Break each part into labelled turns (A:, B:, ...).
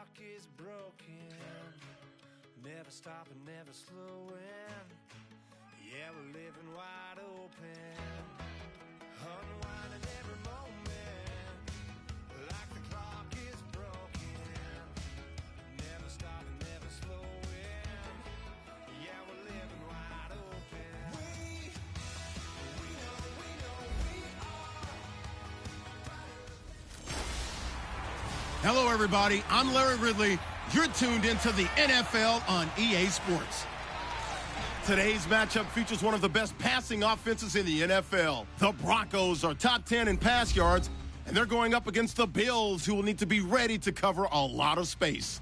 A: clock is broken, never stopping, never slowing. Yeah, we're living wide open, unwinding every moment, like the clock is broken, never stopping, never slowing. Yeah, we're living wide open. We know we are.
B: Hello, everybody. I'm Larry Ridley. You're tuned into the NFL on EA Sports. Today's matchup features one of the best passing offenses in the NFL. The Broncos are top 10 in pass yards, and they're going up against the Bills, who will need to be ready to cover a lot of space.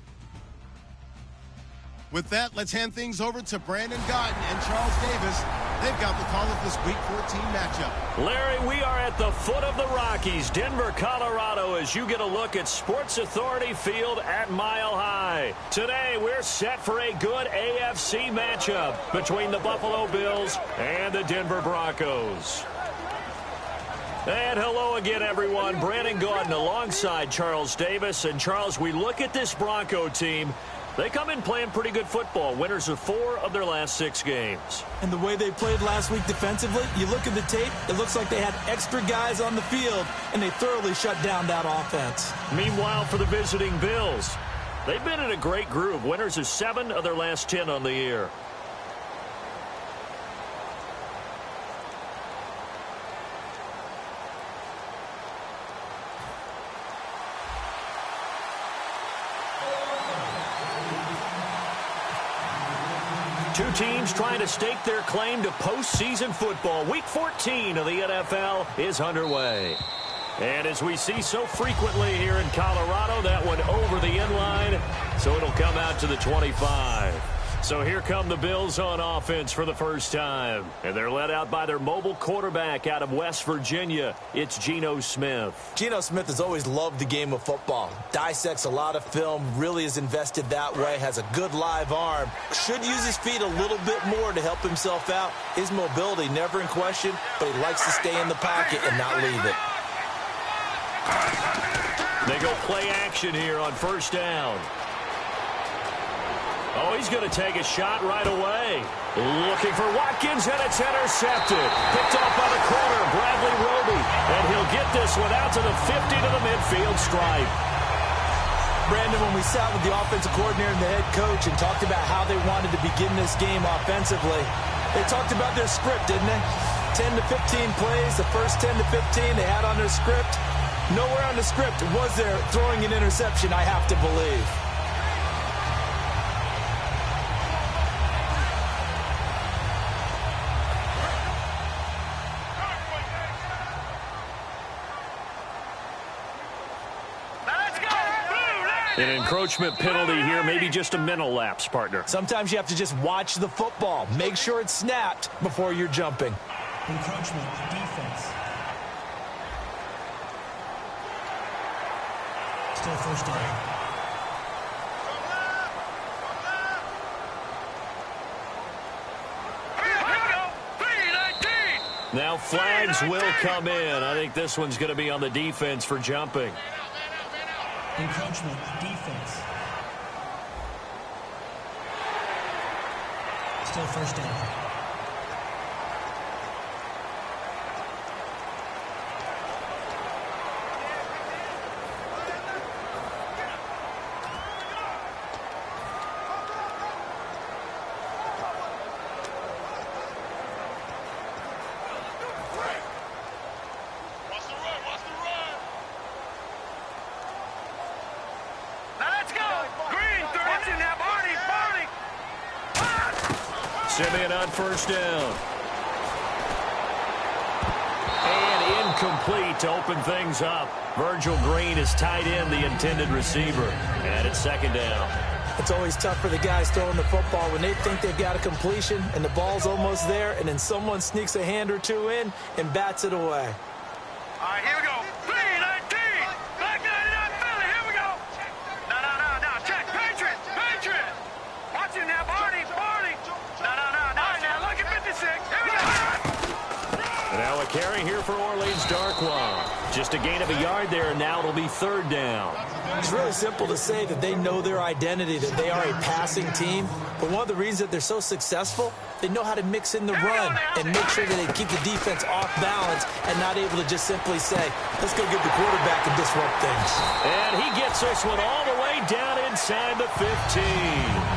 B: With that, let's hand things over to Brandon Godden and Charles Davis. They've got the call of this Week 14 matchup.
C: Larry, we are at the foot of the Rockies, Denver, Colorado, as you get a look at Sports Authority Field at Mile High. Today, we're set for a good AFC matchup between the Buffalo Bills and the Denver Broncos. And hello again, everyone. Brandon Gaudin alongside Charles Davis. And, Charles, we look at this Bronco team. They come in playing pretty good football. Winners of 4 of their last 6 games.
D: And the way they played last week defensively, you look at the tape, it looks like they had extra guys on the field, and they thoroughly shut down that offense.
C: Meanwhile, for the visiting Bills, they've been in a great groove. Winners of 7 of their last 10 on the year. Two teams trying to stake their claim to postseason football. Week 14 of the NFL is underway. And as we see so frequently here in Colorado, that one over the end line, so it'll come out to the 25. So here come the Bills on offense for the first time. And they're led out by their mobile quarterback out of West Virginia. It's Geno Smith.
D: Geno Smith has always loved the game of football. Dissects a lot of film, really is invested that way, has a good live arm. Should use his feet a little bit more to help himself out. His mobility never in question, but he likes to stay in the pocket and not leave it.
C: They go play action here on first down. Oh, he's going to take a shot right away. Looking for Watkins, and it's intercepted. Picked off by the corner, Bradley Roby. And he'll get this one out to the 50 to the midfield stripe.
D: Brandon, when we sat with the offensive coordinator and the head coach and talked about how they wanted to begin this game offensively, they talked about their script, didn't they? 10 to 15 plays, the first 10 to 15 they had on their script. Nowhere on the script was there throwing an interception, I have to believe.
C: An encroachment penalty here, maybe just a mental lapse, partner.
D: Sometimes you have to just watch the football. Make sure it's snapped before you're jumping.
E: Encroachment defense. Still first down.
C: Now flags will come in. I think this one's going to be on the defense for jumping.
E: Encroachment defense. Still first down.
C: Simeon on first down. And incomplete to open things up. Virgil Green is tight end, the intended receiver. And it's second down.
D: It's always tough for the guys throwing the football when they think they've got a completion and the ball's almost there, and then someone sneaks a hand or two in and bats it away.
F: All right, here we go. 3-19. Back 99 Philly. Here we go. No. Check. Patriot. Watch it now, Barney. No. All right, now look at 56. Here we go.
C: Now a carry here for Orleans Darkwa. Just Just a gain of a yard there, and now it'll be third down.
D: It's really simple to say that they know their identity, that they are a passing team. But one of the reasons that they're so successful, they know how to mix in the run and make sure that they keep the defense off balance and not able to just simply say, let's go get the quarterback and disrupt things.
C: And he gets this one all the way down inside the 15.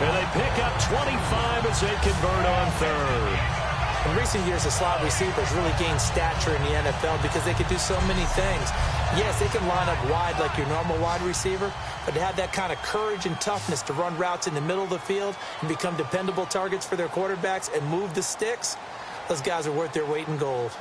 C: And they pick up 25 as they convert on third.
D: In recent years, the slot receivers really gained stature in the NFL because they could do so many things. Yes, they can line up wide like your normal wide receiver, but to have that kind of courage and toughness to run routes in the middle of the field and become dependable targets for their quarterbacks and move the sticks, those guys are worth their weight in gold.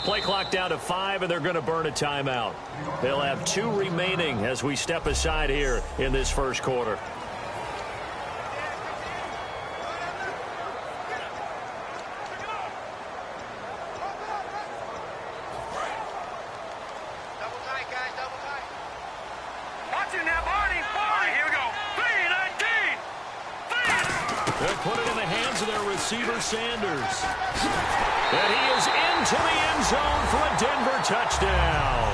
C: Play clock down to 5, and they're going to burn a timeout. They'll have 2 remaining as we step aside here in this first quarter.
F: Double tight, guys, double tight. Watch it now, Barney. All right, here we go. 3-19.
C: They put it in the hands of their receiver, Sanders. And he is into the end zone for a Denver touchdown.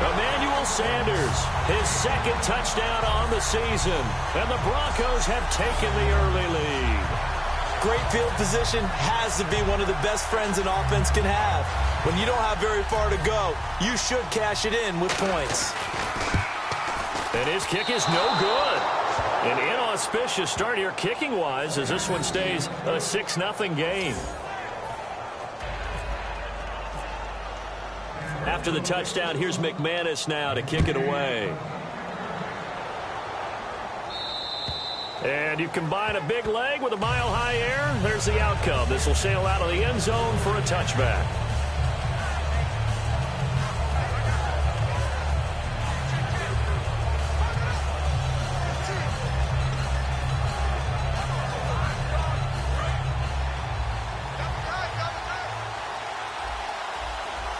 C: Emmanuel Sanders, his second touchdown on the season. And the Broncos have taken the early lead.
D: Great field position has to be one of the best friends an offense can have. When you don't have very far to go, you should cash it in with points.
C: And his kick is no good. An inauspicious start here kicking-wise as this one stays a 6-0 game. After the touchdown, here's McManus now to kick it away. And you combine a big leg with a mile-high air, there's the outcome. This will sail out of the end zone for a touchback.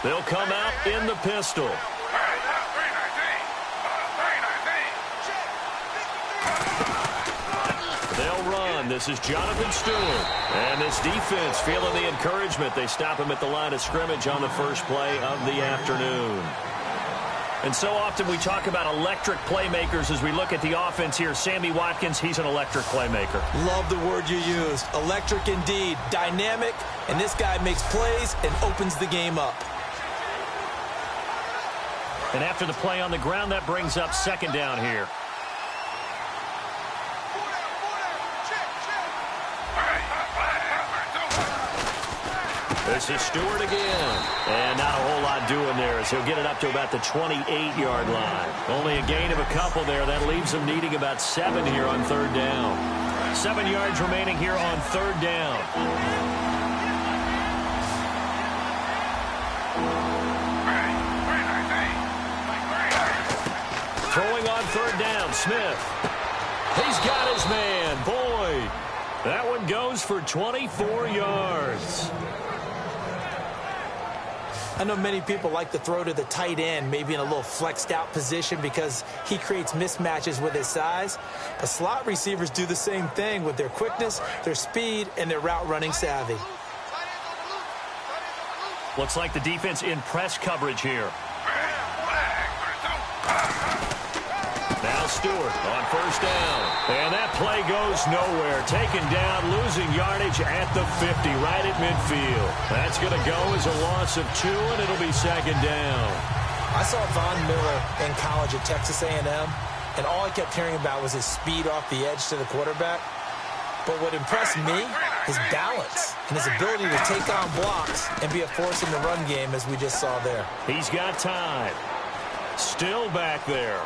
C: They'll come out in the pistol. They'll run. This is Jonathan Stewart. And this defense feeling the encouragement. They stop him at the line of scrimmage on the first play of the afternoon. And so often we talk about electric playmakers as we look at the offense here. Sammy Watkins, he's an electric playmaker.
D: Love the word you used. Electric indeed. Dynamic. And this guy makes plays and opens the game up.
C: And after the play on the ground, that brings up second down here. This is Stewart again. And not a whole lot doing there as he'll get it up to about the 28-yard line. Only a gain of a couple there. That leaves him needing about 7 here on third down. 7 yards remaining here on third down. Throwing on third down, Smith. He's got his man, Boyd. That one goes for 24 yards.
D: I know many people like to throw to the tight end, maybe in a little flexed out position because he creates mismatches with his size. But slot receivers do the same thing with their quickness, their speed, and their route running savvy.
C: Looks like the defense in press coverage here. Now Stewart on first down. And that play goes nowhere. Taken down, losing yardage at the 50, right at midfield. That's going to go as a loss of 2, and it'll be second down.
D: I saw Von Miller in college at Texas A&M, and all I kept hearing about was his speed off the edge to the quarterback. But what impressed me, his balance and his ability to take on blocks and be a force in the run game, as we just saw there.
C: He's got time. Still back there.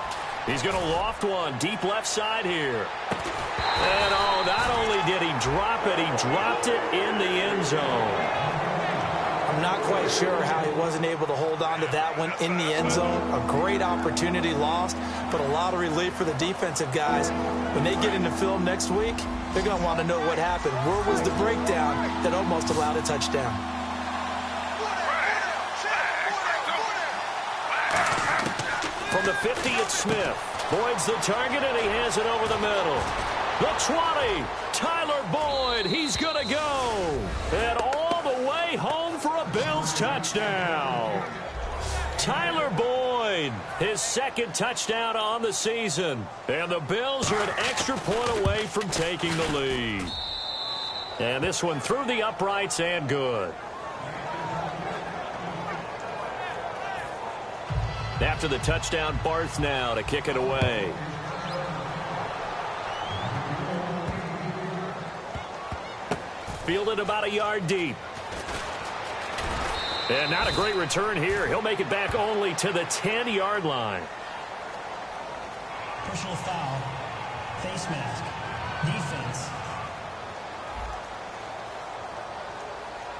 C: He's going to loft one deep left side here. And oh, not only did he drop it, he dropped it in the end zone.
D: I'm not quite sure how he wasn't able to hold on to that one in the end zone. A great opportunity lost, but a lot of relief for the defensive guys. When they get into film next week, they're going to want to know what happened. Where was the breakdown that almost allowed a touchdown?
C: From the 50, it's Smith. Boyd's the target, and he has it over the middle. The 20, Tyler Boyd, he's going to go. And all the way home for a Bills touchdown. Tyler Boyd, his second touchdown on the season. And the Bills are an extra point away from taking the lead. And this one through the uprights and good. After the touchdown, Barth now to kick it away. Fielded about a yard deep. And not a great return here. He'll make it back only to the 10-yard line.
E: Personal foul. Face mask. Defense.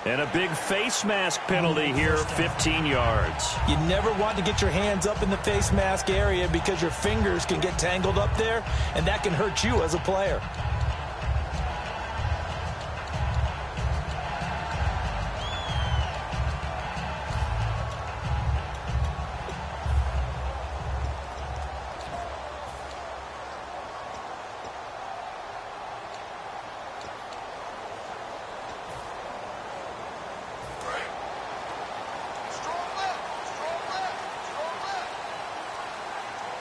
C: And a big face mask penalty here, 15 yards.
D: You never want to get your hands up in the face mask area because your fingers can get tangled up there, and that can hurt you as a player.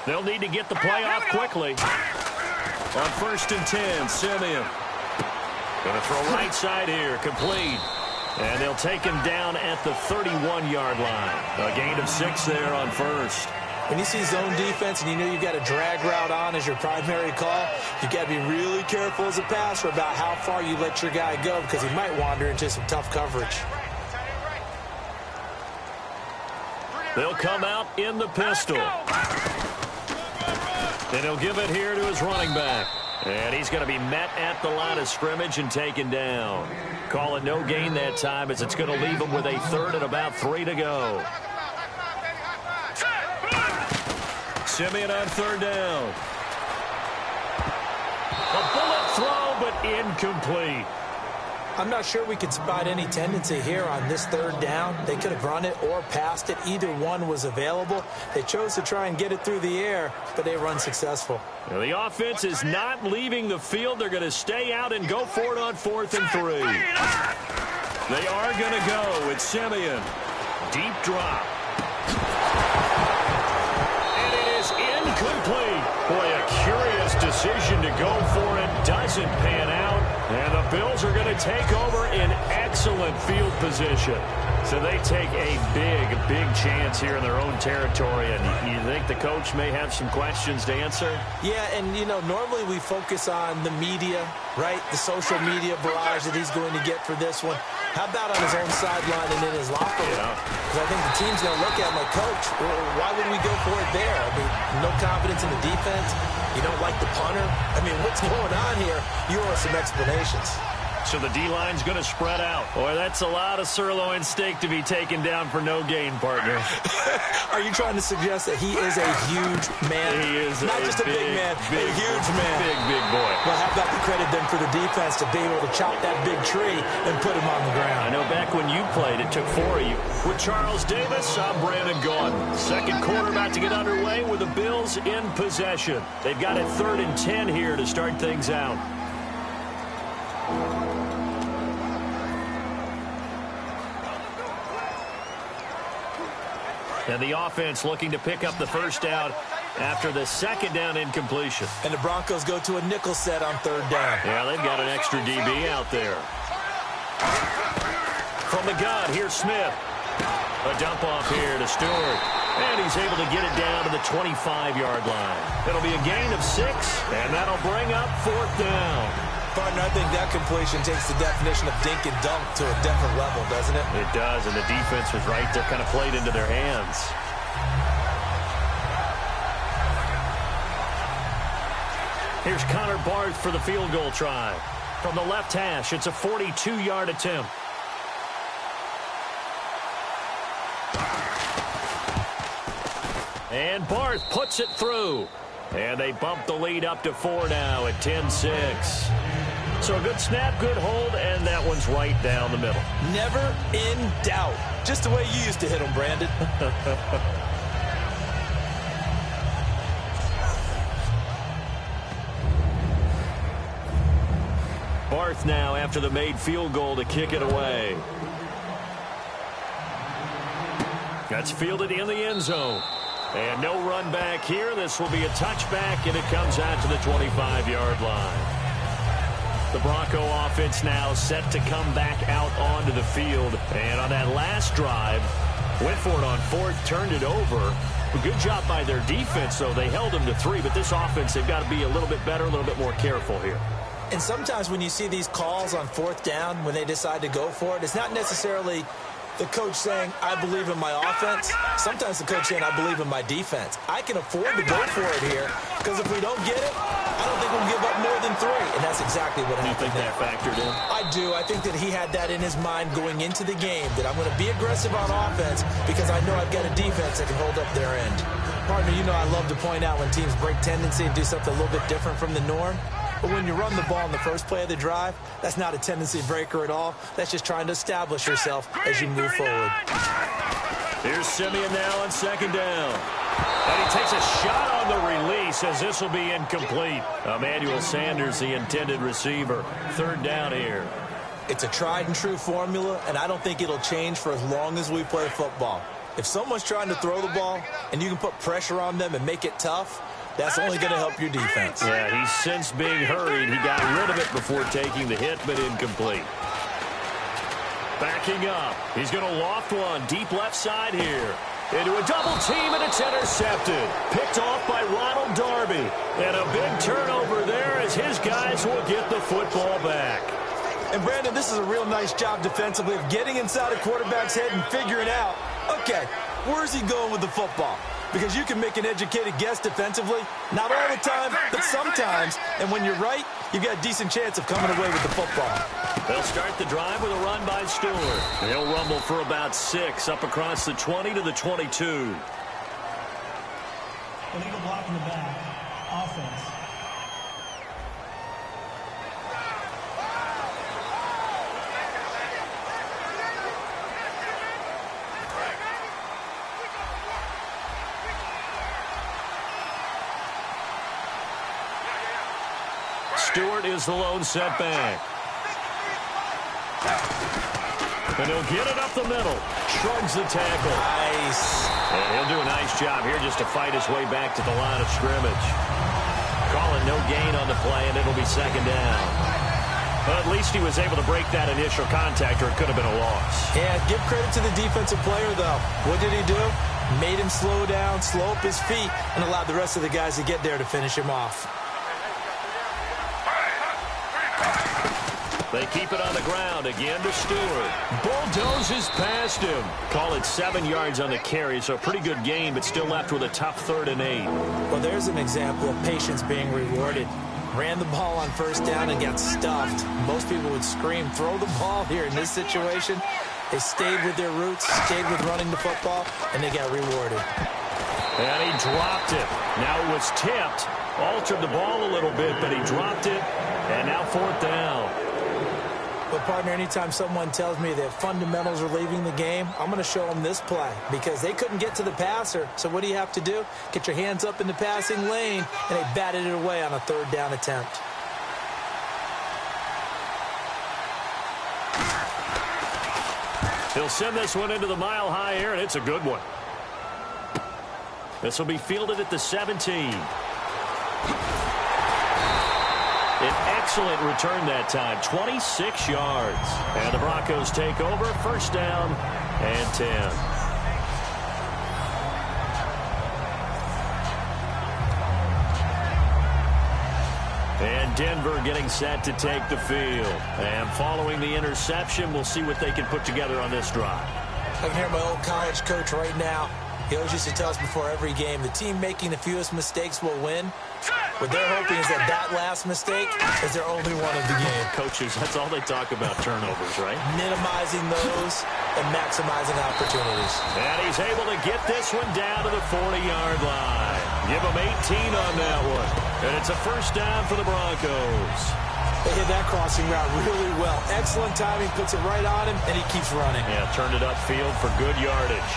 C: They'll need to get the play off quickly. On 1st and 10, Simeon. Going to throw right side here, complete. And they'll take him down at the 31-yard line. A gain of 6 there on 1st.
D: When you see zone defense and you know you've got a drag route on as your primary call, you've got to be really careful as a passer about how far you let your guy go because he might wander into some tough coverage.
C: They'll come out in the pistol. And he'll give it here to his running back. And he's going to be met at the line of scrimmage and taken down. Call it no gain that time as it's going to leave him with a 3rd and about 3 to go. Simeon on 3rd down. A bullet throw, but incomplete.
D: I'm not sure we could spot any tendency here on this 3rd down. They could have run it or passed it. Either one was available. They chose to try and get it through the air, but they were unsuccessful.
C: Now the offense is not leaving the field. They're going to stay out and go for it on 4th and 3. They are going to go with Simeon. Deep drop. And it is incomplete. Boy, a curious decision to go for it. Doesn't pan out. And the Bills are going to take over in excellent field position. So they take a big chance here in their own territory. And you think the coach may have some questions to answer?
D: Yeah, and, you know, normally we focus on the media, right? The social media barrage that he's going to get for this one. How about on his own sideline and in his locker room? Because I think the team's going to look at him like, Coach, why would we go for it there? I mean, no confidence in the defense. You don't like the punter? I mean, what's going on here? You owe us some explanations.
C: So the D-line's going to spread out. Boy, that's a lot of sirloin steak to be taken down for no gain, partner.
D: Are you trying to suggest that he is a huge man?
C: He is
D: not just a big man, a huge man.
C: Big boy.
D: Well, how about the credit then for the defense to be able to chop that big tree and put him on the ground?
C: I know back when you played, it took 4 of you. With Charles Davis, I'm Brandon Gaudin. Second quarter about to get underway with the Bills in possession. They've got it 3rd and 10 here to start things out. And the offense looking to pick up the first down after the 2nd down incompletion.
D: And the Broncos go to a nickel set on 3rd down.
C: Yeah, they've got an extra DB out there. From the gun, here's Smith. A dump off here to Stewart. And he's able to get it down to the 25-yard line. It'll be a gain of 6, and that'll bring up 4th down.
D: Partner, I think that completion takes the definition of dink and dunk to a different level, doesn't it?
C: It does, and the defense was right there, kind of played into their hands. Here's Connor Barth for the field goal try. From the left hash, it's a 42-yard attempt. And Barth puts it through. And they bump the lead up to 4 now at 10-6. So a good snap, good hold, and that one's right down the middle.
D: Never in doubt. Just the way you used to hit them, Brandon.
C: 4th now after the made field goal to kick it away. That's fielded in the end zone. And no run back here. This will be a touchback, and it comes out to the 25-yard line. The Bronco offense now set to come back out onto the field. And on that last drive, went for it on 4th, turned it over. A good job by their defense, though. They held them to 3, but this offense, they've got to be a little bit better, a little bit more careful here.
D: And sometimes when you see these calls on 4th down, when they decide to go for it, it's not necessarily the coach saying, I believe in my offense. Sometimes the coach saying, I believe in my defense. I can afford to go for it here, because if we don't get it, I don't think we'll give up more than 3. And that's exactly what happened.
C: You think that factored in?
D: I do. I think that he had that in his mind going into the game, that I'm going to be aggressive on offense because I know I've got a defense that can hold up their end. Partner, you know I love to point out when teams break tendency and do something a little bit different from the norm. But when you run the ball in the first play of the drive, that's not a tendency breaker at all. That's just trying to establish yourself as you move forward.
C: Here's Simeon now on 2nd down. And he takes a shot on the release as this will be incomplete. Emmanuel Sanders, the intended receiver. 3rd down here.
D: It's a tried-and-true formula, and I don't think it'll change for as long as we play football. If someone's trying to throw the ball and you can put pressure on them and make it tough, that's only going to help your defense.
C: Yeah, he's since being hurried. He got rid of it before taking the hit, but incomplete. Backing up. He's going to loft one deep left side here. Into a double team, and it's intercepted. Picked off by Ronald Darby. And a big turnover there as his guys will get the football back.
D: And, Brandon, this is a real nice job defensively of getting inside a quarterback's head and figuring out, okay, where's he going with the football? Because you can make an educated guess defensively, not all the time, but sometimes. And when you're right, you've got a decent chance of coming away with the football.
C: They'll start the drive with a run by Stewart. He'll rumble for about 6 up across the 20 to the 22.
E: Illegal block in the back. Offense.
C: Stewart is the lone setback. And he'll get it up the middle. Shrugs the tackle.
D: Nice.
C: And he'll do a nice job here just to fight his way back to the line of scrimmage. Calling no gain on the play, and it'll be 2nd down. But at least he was able to break that initial contact, or it could have been a loss.
D: Yeah, give credit to the defensive player, though. What did he do? Made him slow down, slow up his feet, and allowed the rest of the guys to get there to finish him off.
C: They keep it on the ground again to Stewart. Bulldozes past him. Call it 7 yards on the carry, so a pretty good gain, but still left with a tough 3rd and 8.
D: Well, there's an example of patience being rewarded. Ran the ball on 1st down and got stuffed. Most people would scream, throw the ball here. In this situation, they stayed with their roots, stayed with running the football, and they got rewarded.
C: And he dropped it. Now it was tipped. Altered the ball a little bit, but he dropped it. And now 4th down.
D: But, partner, anytime someone tells me that fundamentals are leaving the game, I'm going to show them this play because they couldn't get to the passer. So what do you have to do? Get your hands up in the passing lane, and they batted it away on a 3rd down attempt.
C: He'll send this one into the mile-high air, and it's a good one. This will be fielded at the 17. An excellent return that time, 26 yards. And the Broncos take over, 1st down and 10. And Denver getting set to take the field. And following the interception, we'll see what they can put together on this drive.
D: I can hear my old college coach right now. He always used to tell us before every game, the team making the fewest mistakes will win. What they're hoping is that last mistake is their only one of the game.
C: Coaches, that's all they talk about, turnovers, right?
D: Minimizing those and maximizing opportunities.
C: And he's able to get this one down to the 40-yard line. Give him 18 on that one. And it's a 1st down for the Broncos.
D: They hit that crossing route really well. Excellent timing, puts it right on him, and he keeps running.
C: Yeah, turned it upfield for good yardage.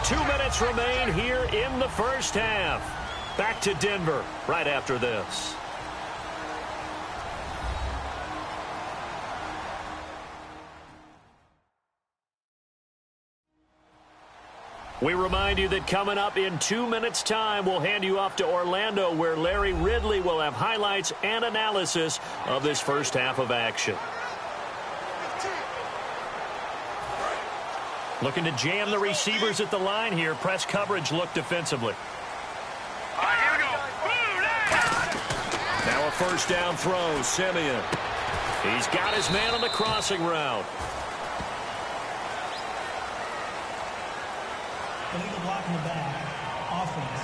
C: 2 minutes remain here in the 1st half. Back to Denver right after this. We remind you that coming up in 2 minutes' time, we'll hand you off to Orlando, where Larry Ridley will have highlights and analysis of this first half of action. Looking to jam the receivers at the line here. Press coverage look defensively.
F: All right, here we go.
C: Now a first down throw, Simeon. He's got his man on the crossing route.
E: Illegal block in the back. Offense.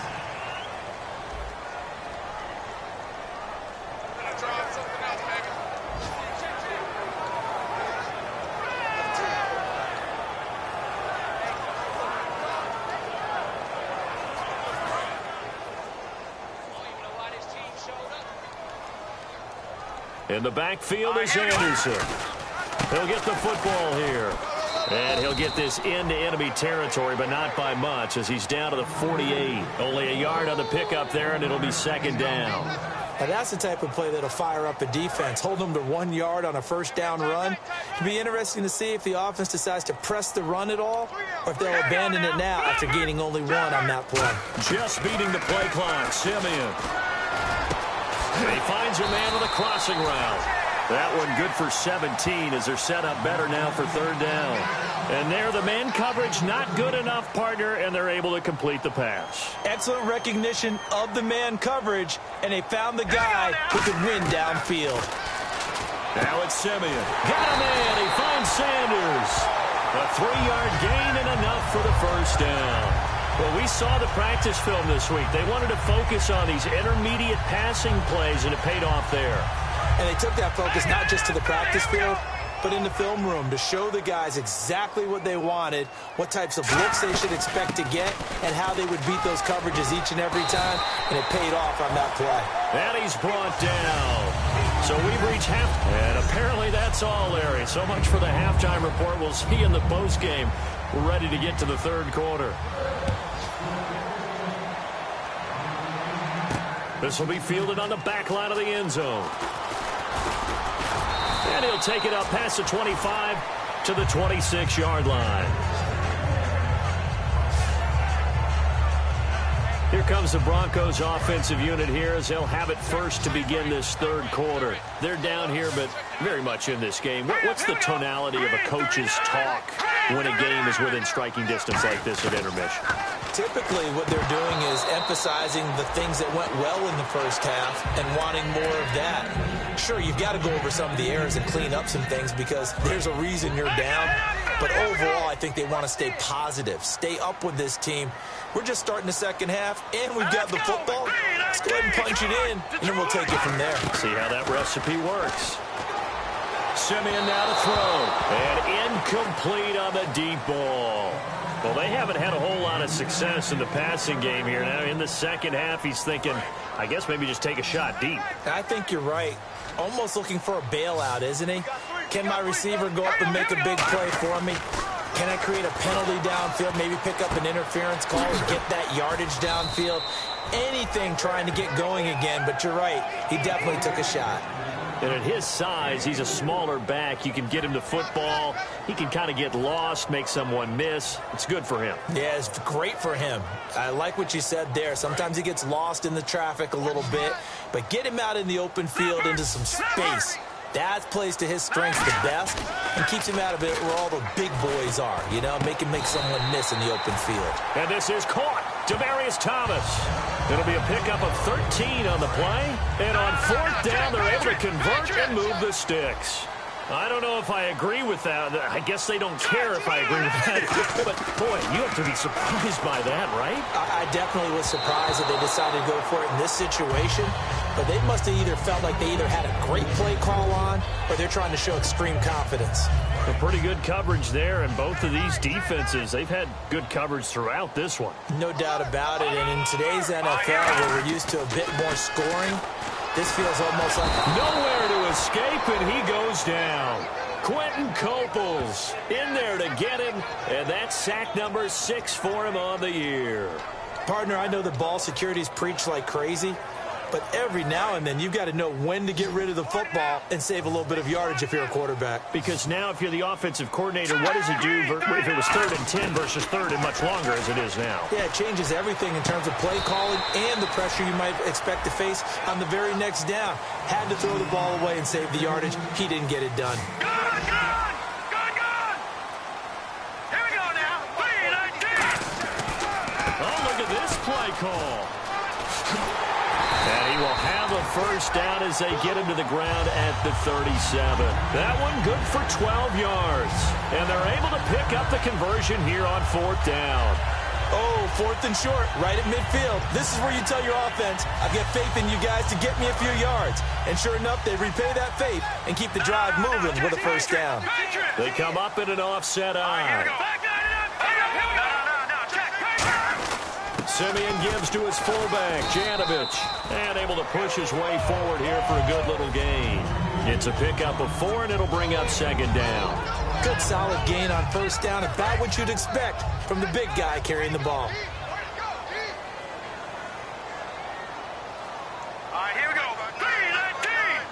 C: In the backfield is Anderson. He'll get the football here. And he'll get this into enemy territory, but not by much, as he's down to the 48. Only a yard on the pickup there, and it'll be second down.
D: Now that's the type of play that'll fire up a defense. Hold them to 1 yard on a first down run. It'll be interesting to see if the offense decides to press the run at all, or if they'll abandon it now after gaining only 1 on that play.
C: Just beating the play clock, Simeon. And he finds a man on the crossing route. That one good for 17 as they're set up better now for third down. And there, the man coverage not good enough, partner, and they're able to complete the pass.
D: Excellent recognition of the man coverage, and they found the guy who could win downfield.
C: Now it's Simeon. Got a man. He finds Sanders. A 3-yard gain and enough for the first down. Well, we saw the practice film this week. They wanted to focus on these intermediate passing plays, and it paid off there.
D: And they took that focus not just to the practice field, but in the film room to show the guys exactly what they wanted, what types of looks they should expect to get, and how they would beat those coverages each and every time, and it paid off on that play.
C: And he's brought down. So we've reached half, and apparently that's all, Larry. So much for the halftime report. We'll see you in the postgame. We're ready to get to the third quarter. This will be fielded on the back line of the end zone. And he'll take it up past the 25 to the 26-yard line. Here comes the Broncos offensive unit here as they'll have it first to begin this third quarter. They're down here, but very much in this game. What's the tonality of a coach's talk when a game is within striking distance like this at intermission?
D: Typically, what they're doing is emphasizing the things that went well in the first half and wanting more of that. Sure, you've got to go over some of the errors and clean up some things because there's a reason you're down. But overall, I think they want to stay positive, stay up with this team. We're just starting the second half, and we've got the football. Let's go ahead and punch it in, and then we'll take it from there.
C: See how that recipe works. Simeon now to throw. And incomplete on the deep ball. Well, they haven't had a whole lot of success in the passing game here. Now, in the second half, he's thinking, I guess maybe just take a shot deep.
D: I think you're right. Almost looking for a bailout, isn't he? Can my receiver go up and make a big play for me? Can I create a penalty downfield, maybe pick up an interference call and get that yardage downfield? Anything trying to get going again, but you're right. He definitely took a shot.
C: And at his size, he's a smaller back. You can get him the football. He can kind of get lost, make someone miss. It's good for him.
D: Yeah, it's great for him. I like what you said there. Sometimes he gets lost in the traffic a little bit, but get him out in the open field into some space. That plays to his strengths the best and keeps him out of it where all the big boys are, you know, make someone miss in the open field.
C: And this is caught. Demaryius Thomas. It'll be a pickup of 13 on the play. And on fourth down, they're able to convert and move the sticks. I don't know if I agree with that. I guess they don't care if I agree with that. But, boy, you have to be surprised by that, right?
D: I definitely was surprised that they decided to go for it in this situation. But they must have either felt like they either had a great play call on or they're trying to show extreme confidence.
C: A pretty good coverage there, and both of these defenses, they've had good coverage throughout this one.
D: No doubt about it. And in today's NFL, where we're used to a bit more scoring, this feels almost like
C: nowhere to escape, and he goes down. Quentin Coples in there to get him, and that's sack number 6 for him on the year.
D: Partner, I know the ball security is preached like crazy, but every now and then you've got to know when to get rid of the football and save a little bit of yardage if you're a quarterback.
C: Because now if you're the offensive coordinator, what does it do if it was 3rd and 10 versus 3rd and much longer as it is now?
D: Yeah, it changes everything in terms of play calling and the pressure you might expect to face on the very next down. Had to throw the ball away and save the yardage. He didn't get it done.
F: Here we go now. 3-19.
C: Oh, look at this play call. And he will have a first down as they get him to the ground at the 37. That one good for 12 yards. And they're able to pick up the conversion here on 4th down.
D: Oh, 4th and short, right at midfield. This is where you tell your offense, I've got faith in you guys to get me a few yards. And sure enough, they repay that faith and keep the drive moving with a first down.
C: They come up in an offset eye. Simeon gives to his fullback, Janovich, and able to push his way forward here for a good little gain. It's a pickup of 4, and it'll bring up 2nd down.
D: Good solid gain on first down, about what you'd expect from the big guy carrying the ball.
F: All right, here we go. 3-19.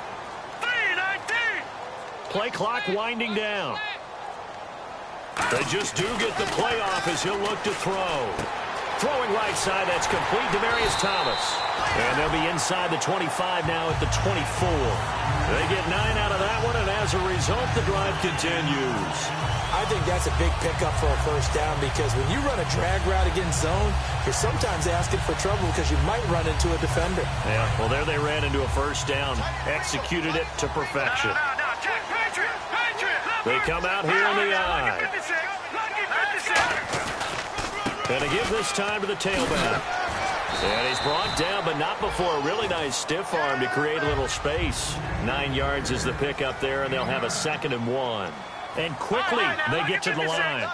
F: 3-19.
C: Play clock winding down. They just do get the play off as he'll look to throw. Throwing right side, that's complete. Demaryius Thomas. And they'll be inside the 25 now at the 24. They get 9 out of that one, and as a result, the drive continues.
D: I think that's a big pickup for a first down because when you run a drag route against zone, you're sometimes asking for trouble because you might run into a defender.
C: Yeah, well, there they ran into a first down. Executed it to perfection. They come out here in the eye. And they give this time to the tailback. And he's brought down, but not before a really nice stiff arm to create a little space. 9 yards is the pickup there, and they'll have a 2nd and 1. And quickly, they get to the line.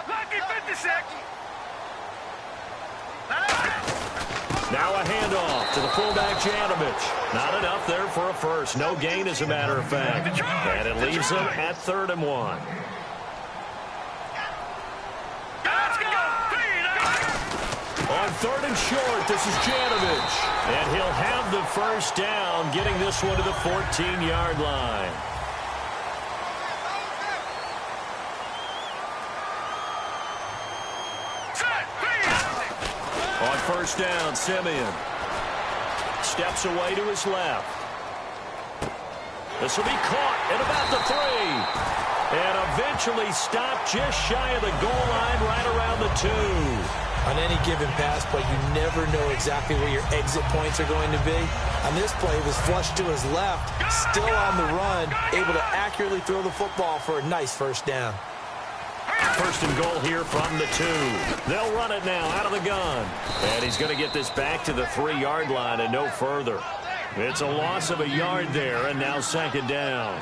C: Now a handoff to the fullback, Janovich. Not enough there for a first. No gain, as a matter of fact. And it leaves them at 3rd and 1. On 3rd and short, this is Janovich. And he'll have the first down, getting this one to the 14-yard line. On first down, Simeon steps away to his left. This will be caught at about the 3. And eventually stopped just shy of the goal line right around the 2.
D: On any given pass play, you never know exactly where your exit points are going to be. On this play, it was flushed to his left, still on the run, able to accurately throw the football for a nice first down.
C: 1st and goal here from the 2. They'll run it now out of the gun. And he's going to get this back to the 3-yard line and no further. It's a loss of a yard there, and now 2nd down.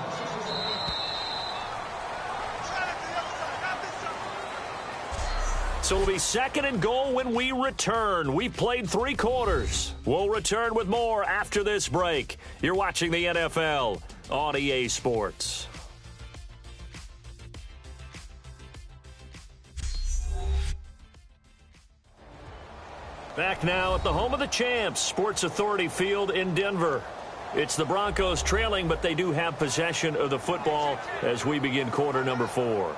C: So it'll be 2nd and goal when we return. We played 3 quarters. We'll return with more after this break. You're watching the NFL on EA Sports. Back now at the home of the champs, Sports Authority Field in Denver. It's the Broncos trailing, but they do have possession of the football as we begin quarter number 4.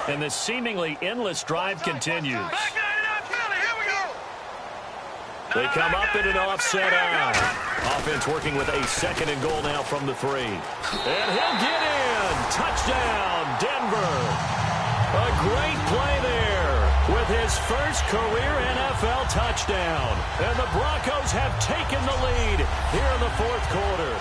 C: And the seemingly endless drive continues. They come up in an offset eye. Offense working with a 2nd and goal now from the 3. And he'll get in. Touchdown, Denver. A great play there with his first career NFL touchdown. And the Broncos have taken the lead here in the 4th quarter.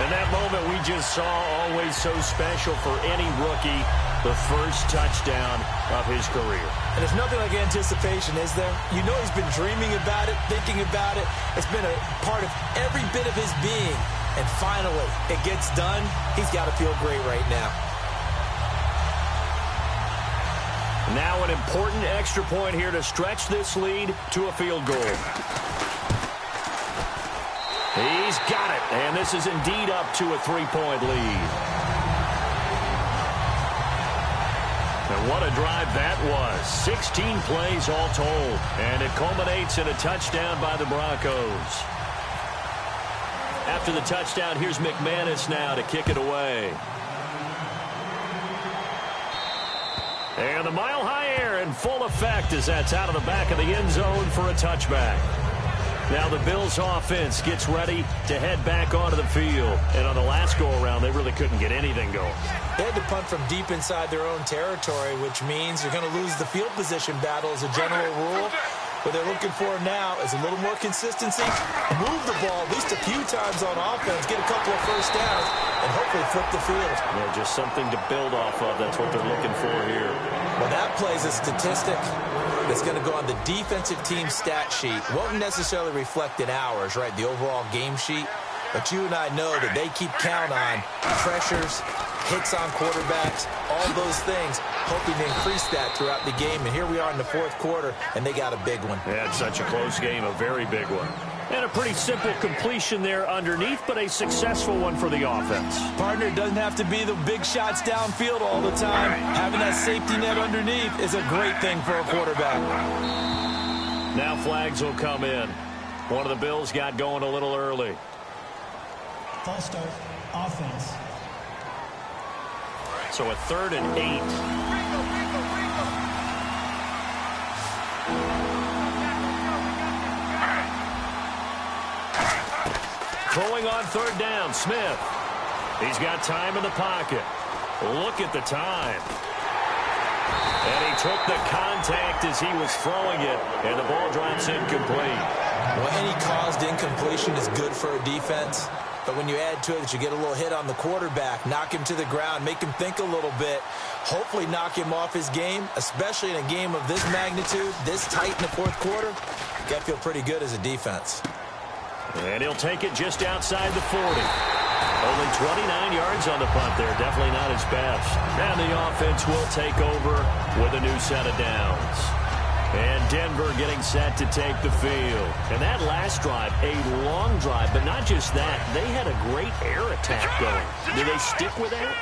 C: And that moment we just saw, always so special for any rookie, the first touchdown of his career.
D: And there's nothing like anticipation, is there? You know he's been dreaming about it, thinking about it. It's been a part of every bit of his being. And finally, it gets done. He's got to feel great right now.
C: Now an important extra point here to stretch this lead to a field goal. He's got it, and this is indeed up to a 3-point lead. And what a drive that was. 16 plays all told, and it culminates in a touchdown by the Broncos. After the touchdown, here's McManus now to kick it away. And the mile-high air in full effect as that's out of the back of the end zone for a touchback. Now the Bills offense gets ready to head back onto the field. And on the last go-around, they really couldn't get anything going.
D: They had to punt from deep inside their own territory, which means you're going to lose the field position battle as a general rule. What they're looking for now is a little more consistency, move the ball at least a few times on offense, get a couple of first downs, and hopefully flip the field.
C: Yeah, just something to build off of. That's what they're looking for here.
D: Well, that plays a statistic that's going to go on the defensive team stat sheet. Won't necessarily reflect in ours, right, the overall game sheet. But you and I know that they keep count on pressures, hits on quarterbacks, all those things, hoping to increase that throughout the game. And here we are in the fourth quarter, and they got a big one.
C: Yeah, it's such a close game, a very big one. And a pretty simple completion there underneath, but a successful one for the offense.
D: Partner, it doesn't have to be the big shots downfield all the time. Having that safety net underneath is a great thing for a quarterback.
C: Now flags will come in. One of the Bills got going a little early.
E: False start, offense.
C: So a 3rd and 8. Throwing on 3rd down, Smith. He's got time in the pocket. Look at the time. And he took the contact as he was throwing it, and the ball drops incomplete.
D: Well, any caused incompletion is good for a defense. But when you add to it that you get a little hit on the quarterback, knock him to the ground, make him think a little bit, hopefully knock him off his game, especially in a game of this magnitude, this tight in the fourth quarter, you got to feel pretty good as a defense.
C: And he'll take it just outside the 40. Only 29 yards on the punt there. Definitely not his best. And the offense will take over with a new set of downs. And Denver getting set to take the field. And that last drive, a long drive, but not just that. They had a great air attack going. Do they stick with that?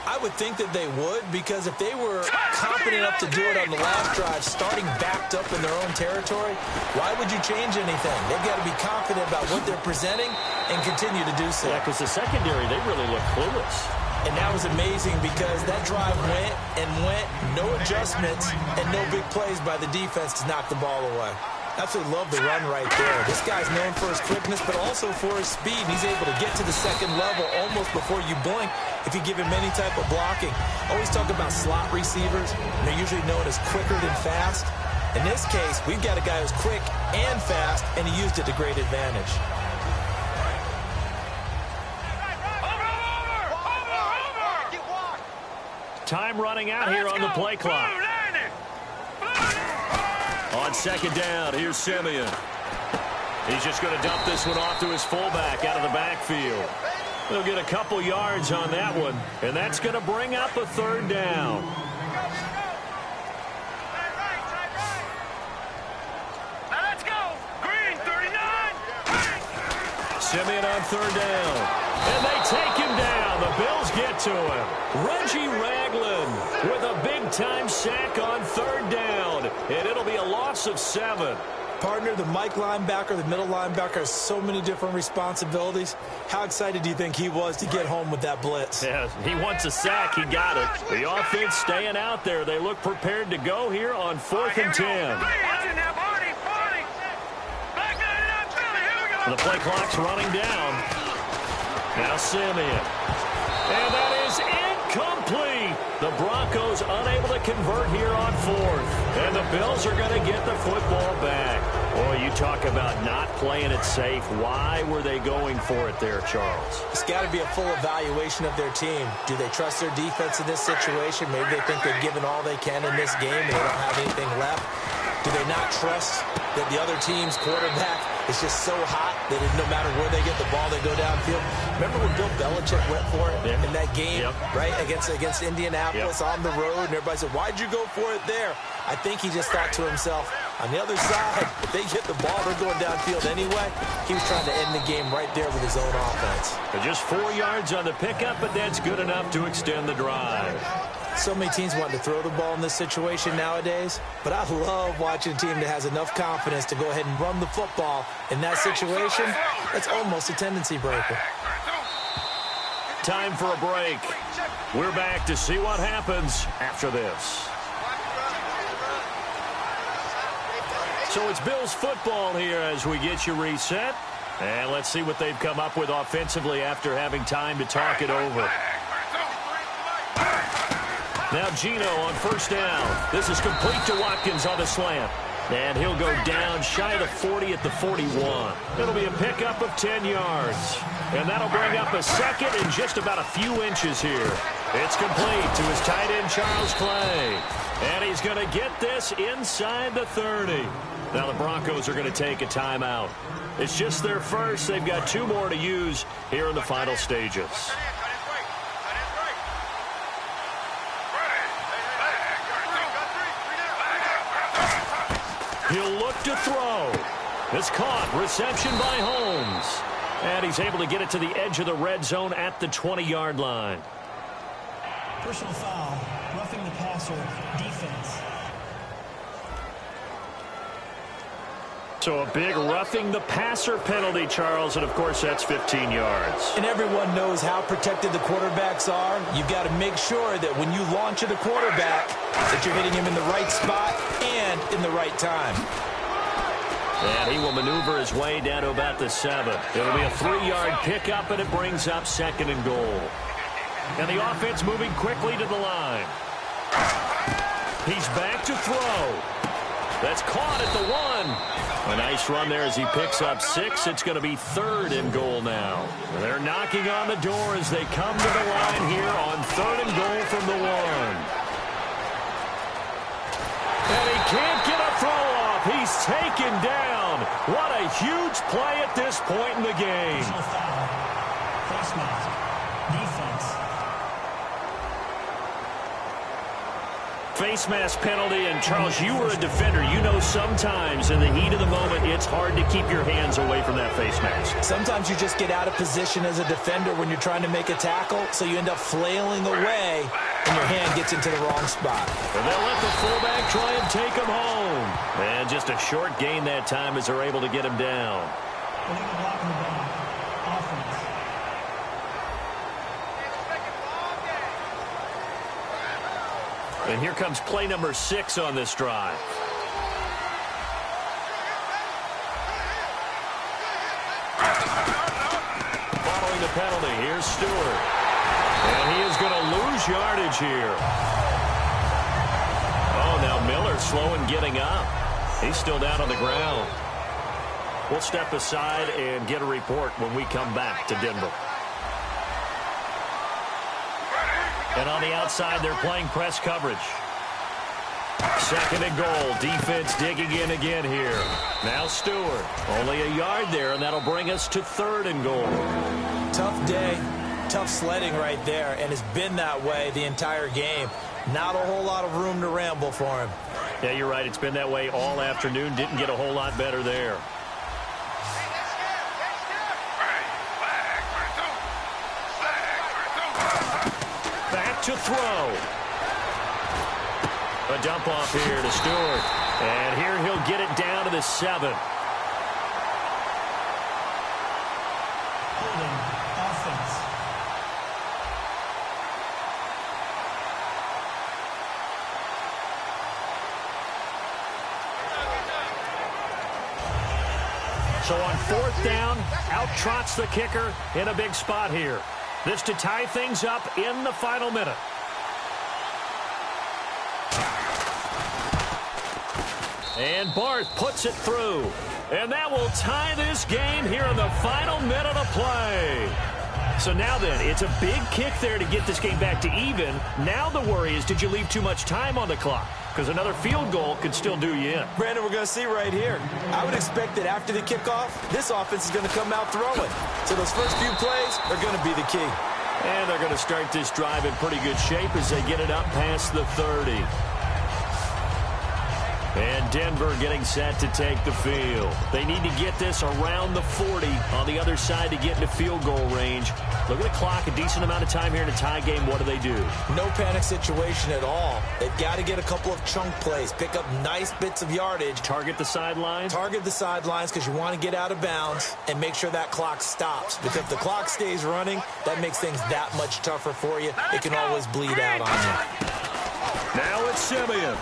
D: I would think that they would, because if they were confident enough to do it on the last drive, starting backed up in their own territory, why would you change anything? They've got to be confident about what they're presenting and continue to do so.
C: Yeah, because the secondary, they really look clueless.
D: And that was amazing because that drive went and went, no adjustments, and no big plays by the defense to knock the ball away. Absolutely love the run right there. This guy's known for his quickness, but also for his speed. And he's able to get to the second level almost before you blink if you give him any type of blocking. Always talk about slot receivers. They're usually known as quicker than fast. In this case, we've got a guy who's quick and fast, and he used it to great advantage.
C: Time running out here on the play clock. On 2nd down, here's Simeon. He's just going to dump this one off to his fullback out of the backfield. They'll get a couple yards on that one, and that's going to bring up a 3rd down.
F: Now let's go. Green, 39.
C: Simeon on 3rd down. And they take him down. The Bills get to him. Reggie Ragland with a big-time sack on 3rd down. And it'll be a loss of 7.
D: Partner, the Mike linebacker, the middle linebacker has so many different responsibilities. How excited do you think he was to get home with that blitz?
C: Yeah, he wants a sack. He got it. The offense staying out there. They look prepared to go here on 4th and 10. The play clock's running down. Now Simeon. And that is incomplete. The Broncos unable to convert here on 4th. And the Bills are going to get the football back. Boy, you talk about not playing it safe. Why were they going for it there, Charles?
D: It's got to be a full evaluation of their team. Do they trust their defense in this situation? Maybe they think they've given all they can in this game and they don't have anything left. Do they not trust that the other team's quarterback is just so hot that no matter where they get the ball, they go downfield. Remember when Bill Belichick went for it in that game, right, against Indianapolis on the road, and everybody said, why'd you go for it there? I think he just thought to himself, on the other side, if they get the ball, they're going downfield anyway. He was trying to end the game right there with his own offense.
C: Just 4 yards on the pickup, but that's good enough to extend the drive.
D: So many teams want to throw the ball in this situation nowadays, but I love watching a team that has enough confidence to go ahead and run the football in that situation. That's almost a tendency breaker.
C: Time for a break. We're back to see what happens after this. So it's Bills football here as we get you reset. And let's see what they've come up with offensively after having time to talk it over. Now Gino on first down. This is complete to Watkins on the slant. And he'll go down shy of the 40 at the 41. It'll be a pickup of 10 yards. And that'll bring up a second in just about a few inches here. It's complete to his tight end, Charles Clay. And he's going to get this inside the 30. Now the Broncos are going to take a timeout. It's just their first. They've got 2 more to use here in the final stages. He'll look to throw. It's caught. Reception by Holmes. And he's able to get it to the edge of the red zone at the 20-yard line.
E: Personal foul, roughing the passer, defense.
C: So a big roughing the passer penalty, Charles, and of course that's 15 yards.
D: And everyone knows how protected the quarterbacks are. You've got to make sure that when you launch at a quarterback, that you're hitting him in the right spot and in the right time.
C: And he will maneuver his way down to about the 7. It'll be a 3-yard pickup, and it brings up 2nd and goal. And the offense moving quickly to the line. He's back to throw. That's caught at the 1. A nice run there as he picks up 6. It's going to be 3rd and goal now. They're knocking on the door as they come to the line here on 3rd and goal from the 1. And he can't get a throw off. He's taken down. What a huge play at this point in the game.
E: Face mask. Defense.
C: Face mask penalty, and Charles, you were a defender. You know sometimes in the heat of the moment, it's hard to keep your hands away from that face mask.
D: Sometimes you just get out of position as a defender when you're trying to make a tackle, so you end up flailing away, and your hand gets into the wrong spot.
C: And they'll let the fullback try and take him home. And just a short gain that time as they're able to get him down.
E: Illegal block in the back. Offense.
C: And here comes play number 6 on this drive. Following the penalty, here's Stewart. And he is going to lose yardage here. Oh, now Miller slow in getting up. He's still down on the ground. We'll step aside and get a report when we come back to Denver. And on the outside, they're playing press coverage. 2nd and goal. Defense digging in again here. Now Stewart. Only a yard there, and that'll bring us to 3rd and goal.
D: Tough day. Tough sledding right there, and it's been that way the entire game. Not a whole lot of room to ramble for him.
C: Yeah, you're right. It's been that way all afternoon. Didn't get a whole lot better there. To throw. A dump off here to Stewart. And here he'll get it down to the 7.
E: Holding. Offense.
C: So on 4th down, out trots the kicker in a big spot here. This to tie things up in the final minute. And Barth puts it through. And that will tie this game here in the final minute of play. So now then, it's a big kick there to get this game back to even. Now the worry is, did you leave too much time on the clock? Because another field goal could still do you in.
D: Brandon, we're going to see right here. I would expect that after the kickoff, this offense is going to come out throwing. So those first few plays are going to be the key.
C: And they're going to start this drive in pretty good shape as they get it up past the 30. And Denver getting set to take the field. They need to get this around the 40 on the other side to get into field goal range. Look at the clock, a decent amount of time here in a tie game. What do they do?
D: No panic situation at all. They've got to get a couple of chunk plays, pick up nice bits of yardage.
C: Target the sidelines?
D: Target the sidelines because you want to get out of bounds and make sure that clock stops. Because if the clock stays running, that makes things that much tougher for you. It can always bleed out on you.
C: Now it's Simeon.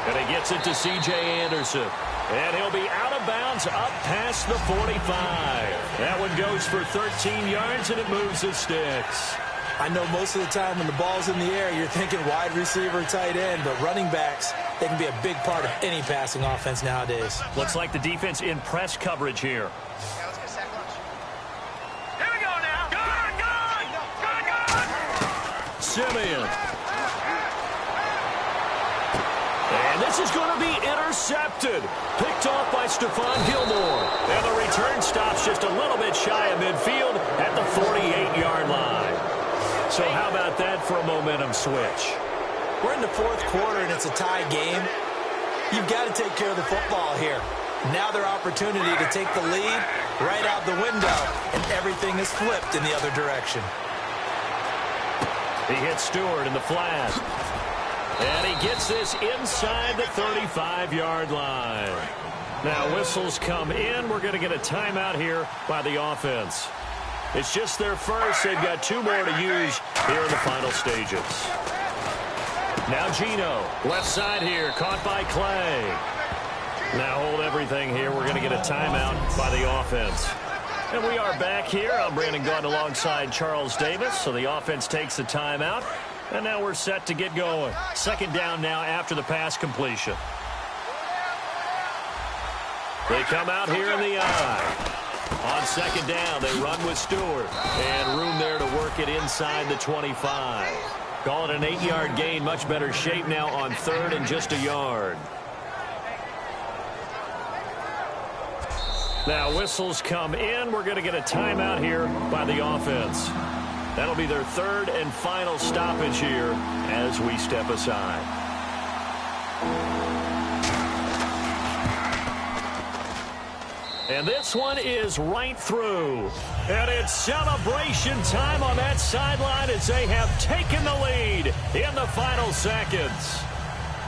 C: And he gets it to C.J. Anderson. And he'll be out of bounds up past the 45. That one goes for 13 yards, and it moves the sticks.
D: I know most of the time when the ball's in the air, you're thinking wide receiver, tight end, but running backs, they can be a big part of any passing offense nowadays.
C: Looks like the defense in press coverage here.
F: Here we go now. Good.
C: Simeon. And this is going to be intercepted. Picked off by Stephon Gilmore. And the return stops just a little bit shy of midfield at the 48-yard line. So how about that for a momentum switch?
D: We're in the fourth quarter, and it's a tie game. You've got to take care of the football here. Now their opportunity to take the lead right out the window, and everything is flipped in the other direction.
C: He hits Stewart in the flat. And he gets this inside the 35-yard line. Now whistles come in. We're going to get a timeout here by the offense. It's just their first. They've got two more to use here in the final stages. Now Gino, left side here, caught by Clay. Now hold everything here. We're going to get a timeout by the offense. And we are back here. I'm Brandon Gaunt alongside Charles Davis. So the offense takes the timeout. And now we're set to get going. Second down now after the pass completion. They come out here in the eye. On second down, they run with Stewart. And room there to work it inside the 25. Call it an 8-yard gain. Much better shape now on third and just a yard. Now whistles come in. We're going to get a timeout here by the offense. That'll be their third and final stoppage here as we step aside. And this one is right through. And it's celebration time on that sideline as they have taken the lead in the final seconds.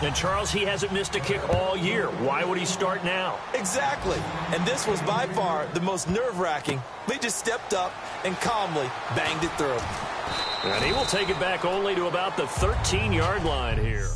C: And Charles, he hasn't missed a kick all year. Why would he start now?
D: Exactly. And this was by far the most nerve-wracking. They just stepped up and calmly banged it through.
C: And he will take it back only to about the 13-yard line here.